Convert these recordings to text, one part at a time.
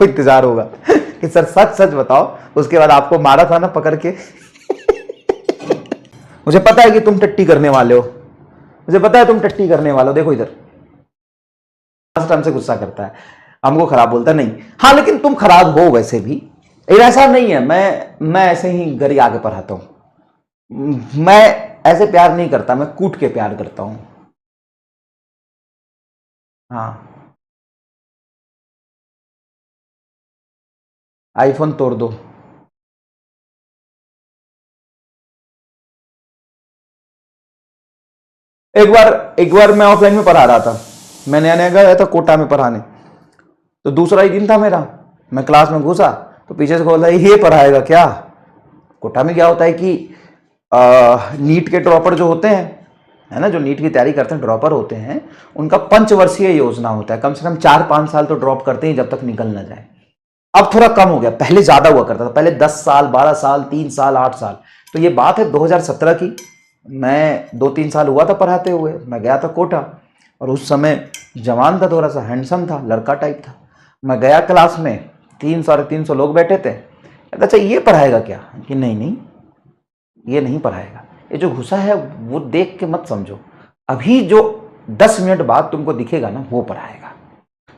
आपको इंतजार होगा कि सर सच सच बताओ, उसके बाद आपको मारा था ना पकड़ के। मुझे पता है कि तुम टट्टी करने वाले हो, मुझे पता है तुम टट्टी करने वाले हो। देखो इधर हमसे गुस्सा करता है, हमको खराब बोलता है। नहीं हाँ, लेकिन तुम खराब हो वैसे भी, ऐसा नहीं है। मैं ऐसे ही गरिया के पढ़ाता हूं, मैं ऐसे प्यार नहीं करता, मैं कूट के प्यार करता हूं। हाँ, आईफोन तोड़ दो। एक बार मैं ऑफलाइन में पढ़ा रहा था, मैं नया नया गया था कोटा में पढ़ाने, तो दूसरा ही दिन था मेरा, मैं क्लास में घुसा तो पीछे से बोला ये पढ़ाएगा क्या। कोटा में क्या होता है कि नीट के ड्रॉपर जो होते हैं, है ना, जो नीट की तैयारी करते हैं ड्रॉपर होते हैं, उनका पंचवर्षीय योजना होता है, कम से कम 4-5 साल तो ड्रॉप करते हैं जब तक निकल ना जाए। अब थोड़ा कम हो गया, पहले ज्यादा हुआ करता था, पहले 10 साल 12 साल 3 साल 8 साल। तो ये बात है 2017 की, मैं 2-3 साल हुआ था पढ़ाते हुए, मैं गया था कोटा, और उस समय जवान था, थोड़ा सा हैंडसम था, लड़का टाइप था। मैं गया क्लास में, 300-350 लोग बैठे थे। अच्छा ये पढ़ाएगा क्या, कि नहीं नहीं ये नहीं पढ़ाएगा, ये जो घुसा है वो देख के मत समझो, अभी जो 10 मिनट बाद तुमको दिखेगा ना वो पढ़ाएगा,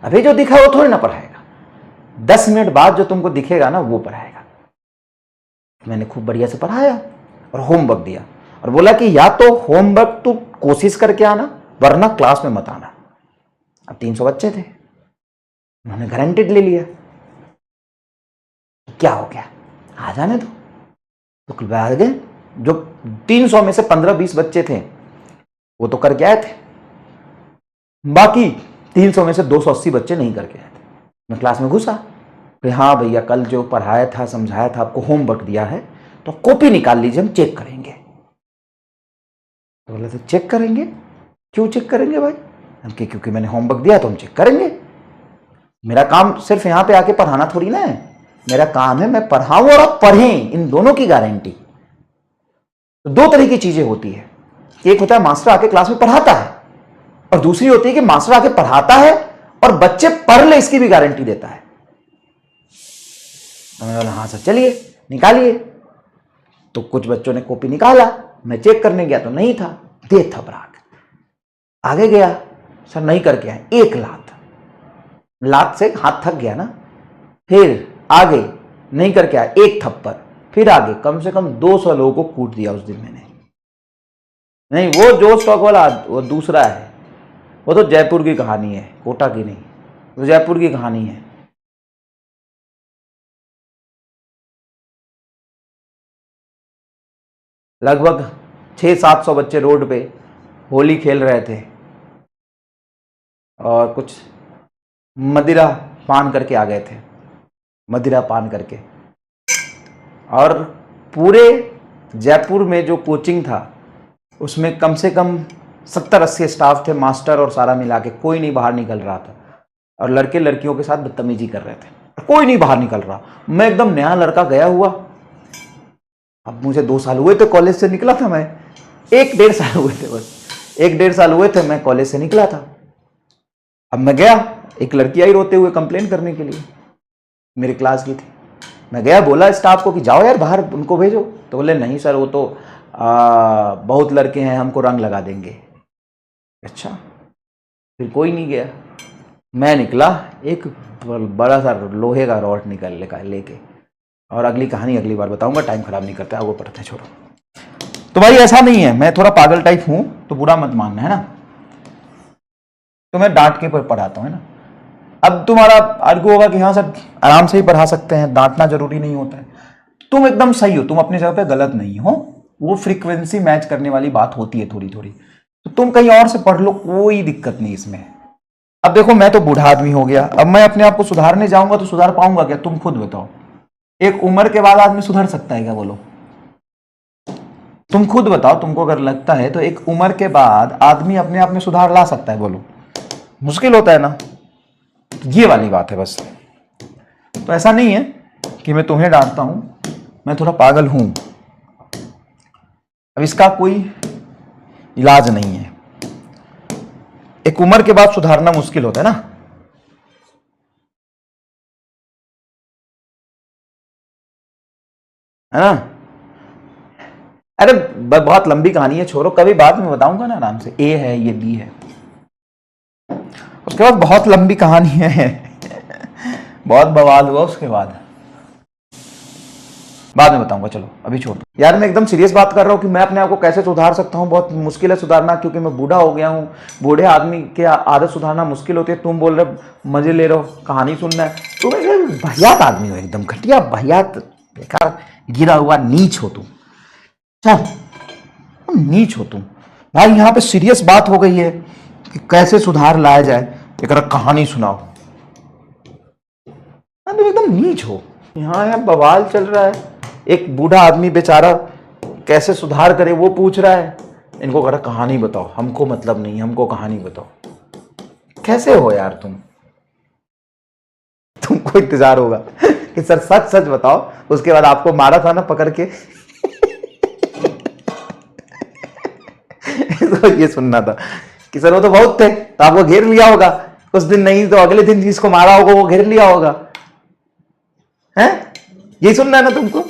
अभी जो दिखा वो थोड़ी ना पढ़ाएगा, 10 मिनट बाद जो तुमको दिखेगा ना वो पढ़ाएगा। मैंने खूब बढ़िया से पढ़ाया और होमवर्क दिया, और बोला कि या तो होमवर्क तू कोशिश करके आना, वरना क्लास में मत आना। अब 300 बच्चे थे, उन्होंने गारंटेड ले लिया, क्या हो गया, आ जाने दो। तो आ गए, जो 300 में से 15-20 बच्चे थे वो तो करके आए थे, बाकी 300 में से 280 बच्चे नहीं करके आए थे। मैं क्लास में घुसा, हाँ भैया कल जो पढ़ाया था समझाया था आपको होमवर्क दिया है, तो कॉपी निकाल लीजिए हम चेक करेंगे। तो बोले तो चेक करेंगे, क्यों चेक करेंगे भाई, क्योंकि मैंने होमवर्क दिया तो हम चेक करेंगे। मेरा काम सिर्फ यहाँ पे आके पढ़ाना थोड़ी ना है, मेरा काम है मैं पढ़ाऊं और आप पढ़ें, इन दोनों की गारंटी। तो 2 तरह की चीजें होती है, एक होता है मास्टर आके क्लास में पढ़ाता है, और दूसरी होती है कि मास्टर आके पढ़ाता है और बच्चे पढ़ ले इसकी भी गारंटी देता है। तो मैंने बोला हाँ सर चलिए निकालिए। तो कुछ बच्चों ने कॉपी निकाला, मैं चेक करने गया तो नहीं था, दे थपराक आगे गया, सर नहीं करके आए, एक लात से हाथ थक गया ना, फिर आगे नहीं करके आए, एक थप्पड़, फिर आगे, कम से कम 200 लोगों को कूट दिया उस दिन मैंने। नहीं वो जो स्टॉक वाला वो दूसरा है, वो तो जयपुर की कहानी है, कोटा की नहीं, वो जयपुर की कहानी है। लगभग 600-700 बच्चे रोड पे होली खेल रहे थे, और कुछ मदिरा पान करके आ गए थे, मदिरा पान करके। और पूरे जयपुर में जो कोचिंग था उसमें कम से कम 70-80 स्टाफ थे, मास्टर और सारा मिला के, कोई नहीं बाहर निकल रहा था, और लड़के लड़कियों के साथ बदतमीजी कर रहे थे, कोई नहीं बाहर निकल रहा। मैं एकदम नया लड़का गया हुआ, अब मुझे 2 साल हुए थे कॉलेज से निकला था मैं, 1-1.5 साल हुए थे बस, 1-1.5 साल हुए थे मैं कॉलेज से निकला था। अब मैं गया, एक लड़की आई रोते हुए कंप्लेन करने के लिए, मेरी क्लास की थी। मैं गया, बोला स्टाफ को कि जाओ यार बाहर उनको भेजो, तो बोले नहीं सर वो तो बहुत लड़के हैं, हमको रंग लगा देंगे। अच्छा, फिर कोई नहीं गया, मैं निकला, एक बड़ा सा लोहे का रॉड निकल लेके, और अगली कहानी अगली बार बताऊंगा, टाइम खराब नहीं करते, आगे पढ़ते छोड़ो। तो भाई ऐसा नहीं है, मैं थोड़ा पागल टाइप हूं तो बुरा मत मानना, है ना, तो मैं डांट के पढ़ाता हूं, है ना। अब तुम्हारा आर्ग्यू होगा कि हाँ सर आराम से ही पढ़ा सकते हैं, डांटना जरूरी नहीं होता है। तुम एकदम सही हो, तुम अपनी जगह पे गलत नहीं हो, वो फ्रीक्वेंसी मैच करने वाली बात होती है थोड़ी थोड़ी, तो तुम कहीं और से पढ़ लो, कोई दिक्कत नहीं इसमें। अब देखो मैं तो बूढ़ा आदमी हो गया, अब मैं अपने आप को सुधारने जाऊंगा तो सुधार पाऊंगा क्या, तुम खुद बताओ। एक उम्र के बाद आदमी सुधर सकता है क्या, बोलो तुम खुद बताओ, तुमको अगर लगता है तो एक उम्र के बाद आदमी अपने आप में सुधार ला सकता है, बोलो मुश्किल होता है ना, ये वाली बात है बस। तो ऐसा नहीं है कि मैं तुम्हें डांटता हूं, मैं थोड़ा पागल हूं, अब इसका कोई इलाज नहीं है, एक उम्र के बाद सुधारना मुश्किल होता है ना। है ना। अरे बहुत लंबी कहानी है, छोड़ो, कभी बाद में बताऊंगा ना आराम से। ए है, ये बी है, उसके बाद बहुत लंबी कहानी है। बहुत बवाल हुआ उसके बाद में बताऊंगा। चलो अभी छोड़ दो यार, मैं एकदम सीरियस बात कर रहा हूँ कि मैं अपने आप को कैसे सुधार सकता हूँ। बहुत मुश्किल है सुधारना, क्योंकि मैं बूढ़ा हो गया हूँ। बूढ़े आदमी के आदत सुधारना मुश्किल होती है। तुम बोल रहे मजे ले रहे हो, कहानी सुनना है। तुम एक भयात आदमी हो, एकदम घटिया, भयात, बेकार, गिरा हुआ नीच हो तुम। चल, नीच हो तुम भाई। यहाँ पे सीरियस बात हो गई है कि कैसे सुधार लाया जाए, एक कहानी सुनाओ। तुम एकदम नीच हो। यहाँ बवाल चल रहा है, एक बूढ़ा आदमी बेचारा कैसे सुधार करे वो पूछ रहा है। इनको कह रहा कहानी बताओ, हमको मतलब नहीं, हमको कहानी बताओ। कैसे हो यार तुमको इंतजार होगा कि सर सच सच बताओ, उसके बाद आपको मारा था ना पकड़ के। तो ये सुनना था कि सर वो तो बहुत थे, तो आपको घेर लिया होगा उस दिन, नहीं तो अगले दिन जिसको मारा होगा वो घेर लिया होगा। हैं, ये सुनना है ना तुमको।